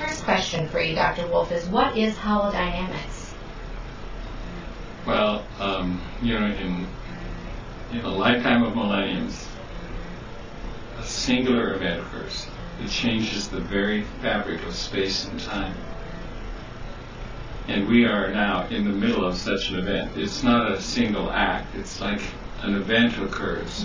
first question for you, Dr. Woolf, is what is holodynamics? Well, in a lifetime of millenniums, a singular event occurs. It changes the very fabric of space and time. And we are now in the middle of such an event. It's not a single act. It's like an event occurs.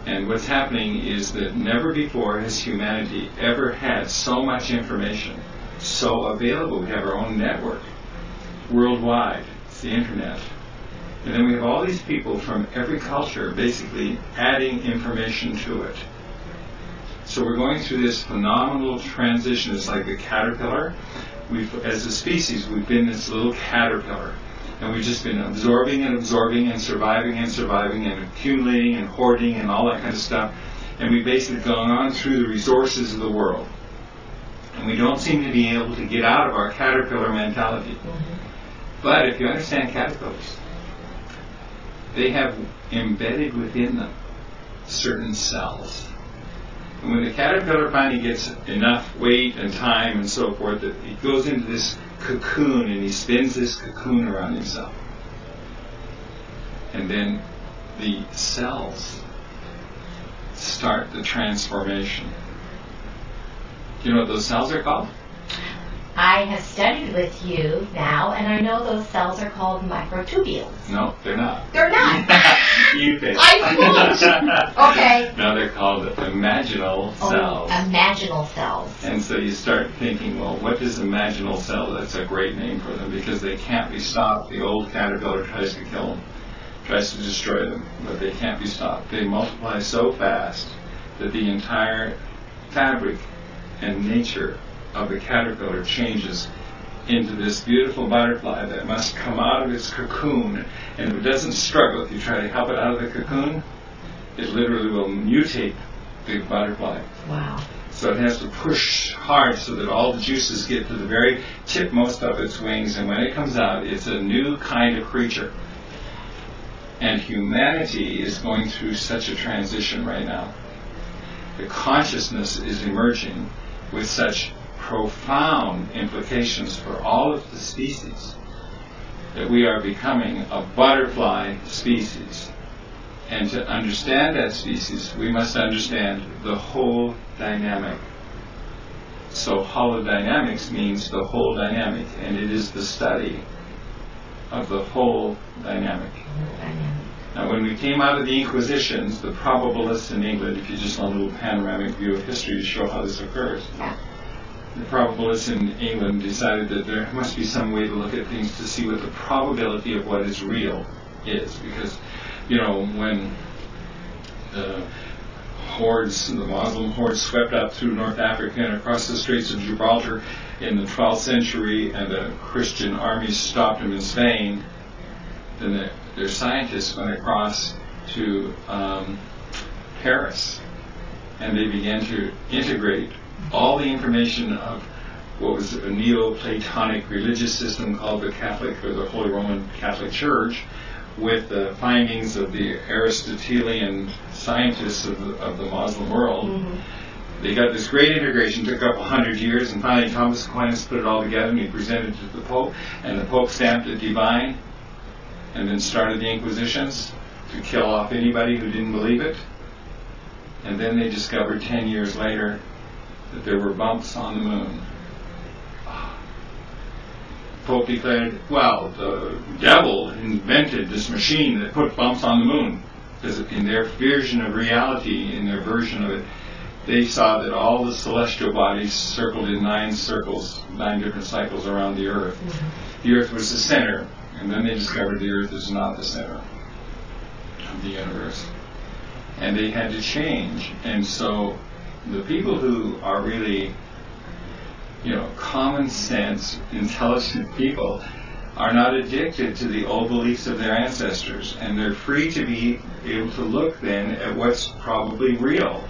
And what's happening is that never before has humanity ever had so much information so available. We have our own network worldwide. It's the internet. And then we have all these people from every culture basically adding information to it. So we're going through this phenomenal transition. It's like a caterpillar. As a species, we've been this little caterpillar. And we've just been absorbing and absorbing and surviving and accumulating and hoarding and all that kind of stuff. And we've basically gone on through the resources of the world. And we don't seem to be able to get out of our caterpillar mentality. Mm-hmm. But if you understand caterpillars, they have embedded within them certain cells. And when the caterpillar finally gets enough weight and time and so forth, that he goes into this cocoon and he spins this cocoon around himself. And then the cells start the transformation. Do you know what those cells are called? I have studied with you now, and I know those cells are called microtubules. No, they're not. They're not. You think. I fooled. Okay. No, they're called imaginal cells. Imaginal cells. And so you start thinking, well, what is imaginal cell? That's a great name for them because they can't be stopped. The old caterpillar tries to kill them, tries to destroy them, but they can't be stopped. They multiply so fast that the entire fabric and nature of the caterpillar changes into this beautiful butterfly that must come out of its cocoon. And if it doesn't struggle, if you try to help it out of the cocoon, it literally will mutate the butterfly. Wow. So it has to push hard so that all the juices get to the very tipmost of its wings, and when it comes out, it's a new kind of creature. And humanity is going through such a transition right now. The consciousness is emerging with such profound implications for all of the species that we are becoming a butterfly species. And to understand that species, we must understand the whole dynamic. So holodynamics means the whole dynamic, and it is the study of the whole dynamic. Now, when we came out of the Inquisitions, the probabilists in England, if you just want a little panoramic view of history to show how this occurs, the probabilists in England decided that there must be some way to look at things to see what the probability of what is real is. Because, when the Muslim hordes swept up through North Africa and across the Straits of Gibraltar in the 12th century, and the Christian armies stopped them in Spain, then their scientists went across to Paris, and they began to integrate all the information of what was a Neoplatonic religious system called the Catholic or the Holy Roman Catholic Church with the findings of the Aristotelian scientists of the Muslim world. Mm-hmm. They got this great integration, took up 100 years, and finally Thomas Aquinas put it all together and he presented it to the Pope, and the Pope stamped it divine, and then started the Inquisitions to kill off anybody who didn't believe it. And then they discovered 10 years later that there were bumps on the moon. Pope declared, well, the devil invented this machine that put bumps on the moon. Because in their version of reality, in their version of it, they saw that all the celestial bodies circled in 9 different cycles around the Earth. Mm-hmm. The Earth was the center, and then they discovered the Earth is not the center of the universe. And they had to change. And so the people who are really, common sense, intelligent people are not addicted to the old beliefs of their ancestors, and they're free to be able to look then at what's probably real.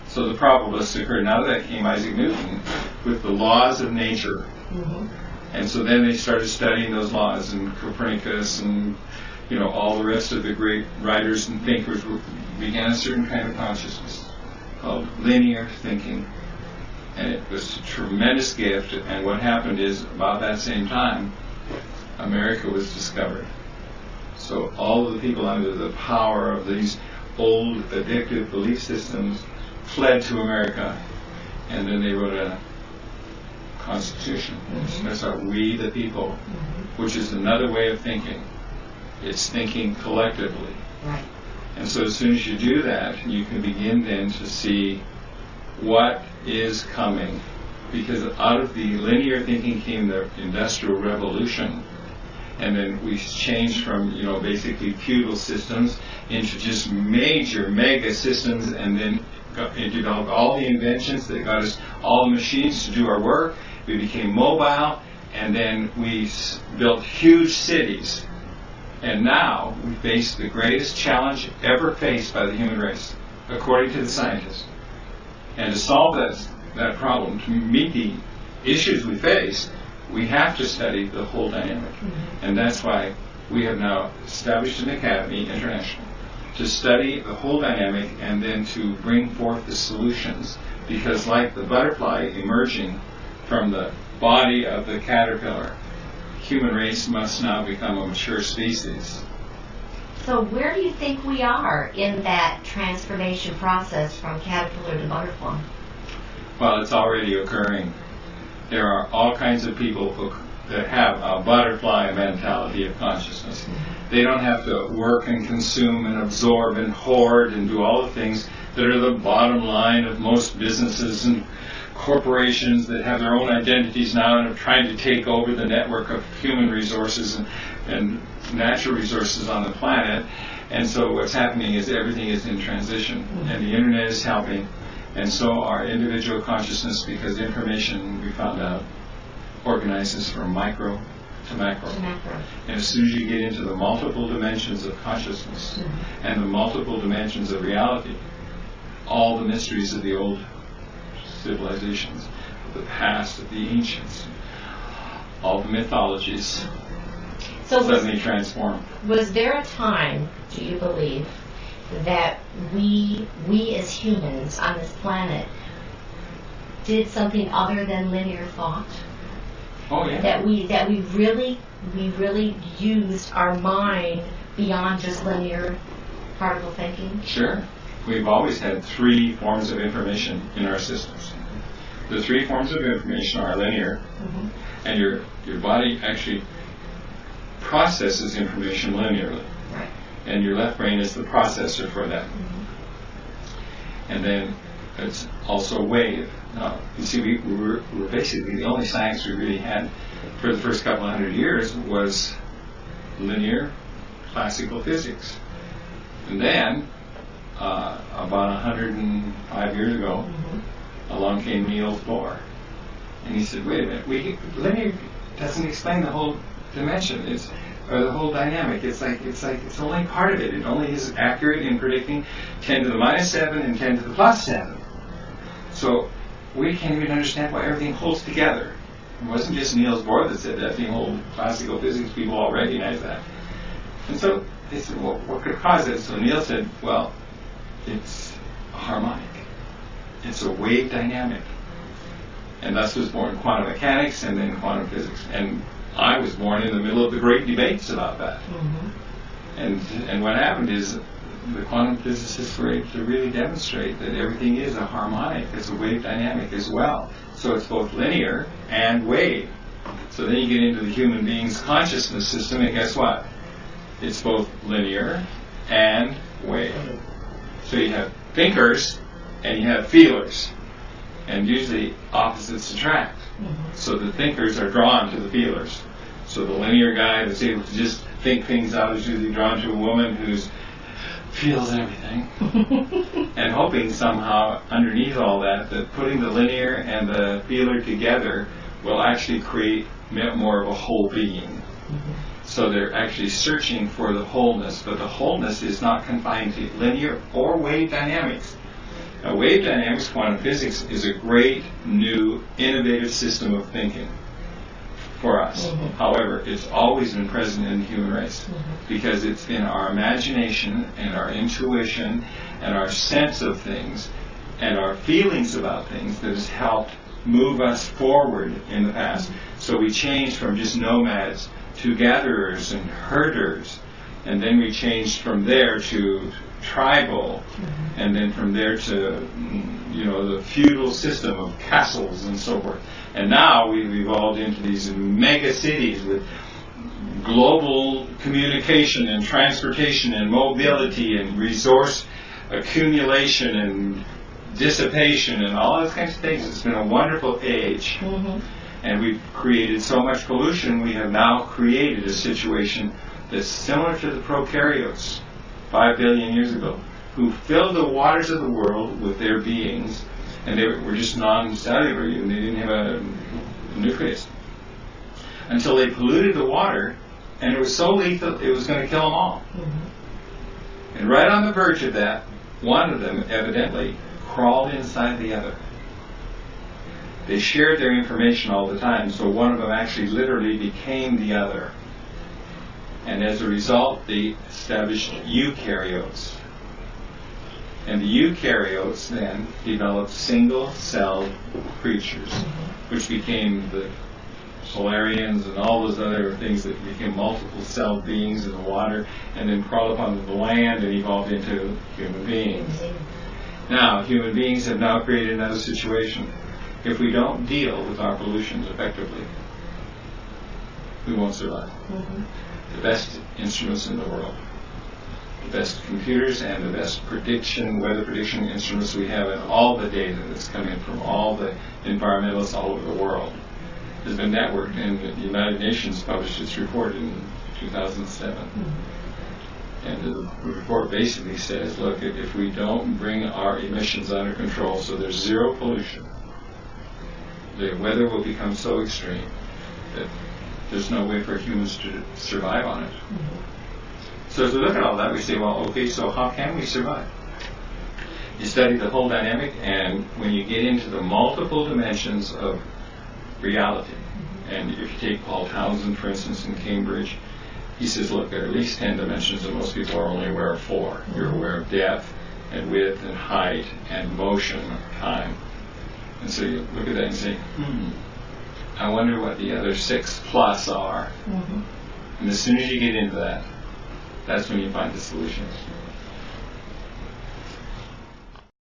So the probabilists occurred. Out of that came Isaac Newton with the laws of nature. Mm-hmm. And so then they started studying those laws, and Copernicus and all the rest of the great writers and thinkers began a certain kind of consciousness called linear thinking. And it was a tremendous gift. And what happened is, about that same time, America was discovered. So all of the people under the power of these old addictive belief systems fled to America, and then they wrote a constitution. That's our we the people, which is another way of thinking. It's thinking collectively. Right. And so as soon as you do that, you can begin then to see what is coming. Because out of the linear thinking came the Industrial Revolution. And then we changed from, basically feudal systems into just major mega systems, and then developed all the inventions that got us all the machines to do our work. We became mobile, and then we built huge cities. And now we face the greatest challenge ever faced by the human race, according to the scientists. And to solve that problem, to meet the issues we face, we have to study the whole dynamic. And that's why we have now established an academy, international, to study the whole dynamic and then to bring forth the solutions. Because like the butterfly emerging from the body of the caterpillar, human race must now become a mature species. So where do you think we are in that transformation process from caterpillar to butterfly? Well, it's already occurring. There are all kinds of people that have a butterfly mentality of consciousness. They don't have to work and consume and absorb and hoard and do all the things that are the bottom line of most businesses and corporations that have their own identities now and are trying to take over the network of human resources and natural resources on the planet. And so what's happening is everything is in transition, and the internet is helping. And so our individual consciousness, because information, we found out, organizes from micro to macro. And as soon as you get into the multiple dimensions of consciousness and the multiple dimensions of reality, all the mysteries of the old civilizations, of the past, of the ancients, all the mythologies suddenly transform. Was there a time, do you believe, that we as humans on this planet did something other than linear thought? Oh yeah. That we really used our mind beyond just linear particle thinking? Sure. We've always had three forms of information in our systems. The three forms of information are linear, and your body actually processes information linearly. Right. And your left brain is the processor for that. And then it's also wave. Now, you see, we're basically the only science we really had for the first couple of hundred years was linear classical physics. And then, about 105 years ago, along came Niels Bohr. And he said, wait a minute, linear doesn't explain the whole dimension. Or the whole dynamic. It's only part of it. It only is accurate in predicting 10 to the minus 7 and 10 to the plus 7. So we can't even understand why everything holds together. It wasn't just Niels Bohr that said that. The whole classical physics people all recognize that. And so they said, well, what could cause it? So Niels said, well, it's a harmonic. It's a wave dynamic. And thus was born quantum mechanics and then quantum physics. And I was born in the middle of the great debates about that. And what happened is the quantum physicists were able to really demonstrate that everything is a harmonic. It's a wave dynamic as well. So it's both linear and wave. So then you get into the human being's consciousness system, and guess what? It's both linear and wave. So you have thinkers and you have feelers. And usually opposites attract. So the thinkers are drawn to the feelers. So the linear guy that's able to just think things out is usually drawn to a woman who feels everything. And hoping somehow underneath all that putting the linear and the feeler together will actually create more of a whole being. So they're actually searching for the wholeness, but the wholeness is not confined to linear or wave dynamics. Now, wave dynamics, quantum physics, is a great, new, innovative system of thinking for us. However, it's always been present in the human race because it's been our imagination and our intuition and our sense of things and our feelings about things that has helped move us forward in the past. So we changed from just nomads to gatherers and herders, and then we changed from there to tribal, and then from there to the feudal system of castles and so forth. And now we've evolved into these mega cities with global communication and transportation and mobility and resource accumulation and dissipation and all those kinds of things. It's been a wonderful age. And we've created so much pollution, we have now created a situation that's similar to the prokaryotes 5 billion years ago, who filled the waters of the world with their beings, and they were just non-cellular, and they didn't have a nucleus. Until they polluted the water, and it was so lethal it was going to kill them all. And right on the verge of that, one of them evidently crawled inside the other. They shared their information all the time, so one of them actually literally became the other. And as a result, they established eukaryotes. And the eukaryotes then developed single-celled creatures, which became the solarians and all those other things that became multiple-celled beings in the water, and then crawled up onto the land and evolved into human beings. Now, human beings have now created another situation. If we don't deal with our pollutions effectively, we won't survive. The best instruments in the world, the best computers and the best weather prediction instruments we have, and all the data that's come in from all the environmentalists all over the world has been networked, and the United Nations published its report in 2007. And the report basically says, look, if we don't bring our emissions under control so there's zero pollution, the weather will become so extreme that there's no way for humans to survive on it. So as we look at all that, we say, well, okay, so how can we survive? You study the whole dynamic, and when you get into the multiple dimensions of reality, and if you take Paul Townsend, for instance, in Cambridge, he says, look, there are at least 10 dimensions, and most people are only aware of 4. You're aware of depth, and width, and height, and motion, time. And so you look at that and say, I wonder what the other 6 plus are. And as soon as you get into that, that's when you find the solutions.